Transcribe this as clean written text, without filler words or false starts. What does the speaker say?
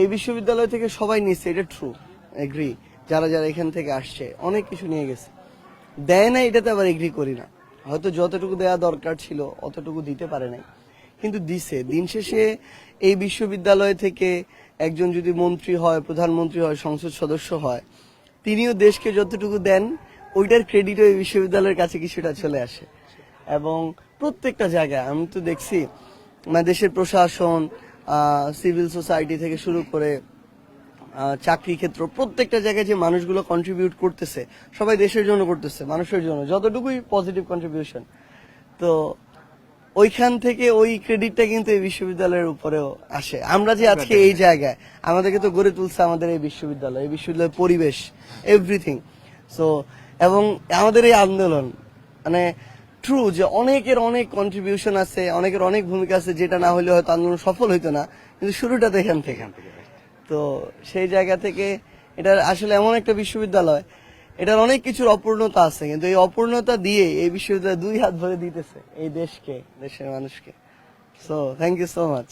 এই বিশ্ববিদ্যালয় থেকে সবাই নিচ্ছে, এটা ট্রু, এগ্রি। যারা যারা এখান থেকে আসছে অনেক কিছু নিয়ে গেছে, দেয় না এটাতে আবার এগ্রি করি না। হয়তো যতটুকু দেওয়া দরকার ছিল অতটুকু দিতে পারে নাই, কিন্তু দিছে। দিন শেষে এই বিশ্ববিদ্যালয় থেকে একজন যদি মন্ত্রী হয়, প্রধানমন্ত্রী হয়, সংসদ সদস্য হয়, তিনিও দেশকে যতটুকু দেন ওইটার ক্রেডিটও এই বিশ্ববিদ্যালয়ের কাছে কিছুটা চলে আসে। এবং প্রত্যেকটা জায়গায় আমি তো দেখছি, মানে দেশের প্রশাসন, সিভিল সোসাইটি থেকে শুরু করে চাকরি ক্ষেত্র, প্রত্যেকটা জায়গায় যে মানুষগুলো কন্ট্রিবিউট করতেছে, সবাই দেশের জন্য করতেছে, মানুষের জন্য, যতটুকুই পজিটিভ কন্ট্রিবিউশন। তো ওইখান থেকে ওই ক্রেডিটটা কিন্তু এই বিশ্ববিদ্যালয়ের উপরেও আসে। আমরা যে আজকে এই জায়গায়, আমাদেরকে তো গড়ে তুলছে আমাদের এই বিশ্ববিদ্যালয়ের পরিবেশ, এভরিথিং। সো এবং আমাদের এই আন্দোলন, মানে ট্রু যে অনেকের অনেক কন্ট্রিবিউশন আছে, অনেকের অনেক ভূমিকা আছে, যেটা না হলে হয়তো আন্দোলন সফল হইতো না, কিন্তু শুরুটা তো এখান থেকে। তো সেই জায়গা থেকে এটা আসলে এমন একটা বিশ্ববিদ্যালয়, এটার অনেক কিছুর অপূর্ণতা আছে, কিন্তু এই অপূর্ণতা দিয়ে এই বিশ্ববিদ্যালয় দুই হাত ভরে দিতেছে এই দেশকে, দেশের মানুষকে। So thank you so much.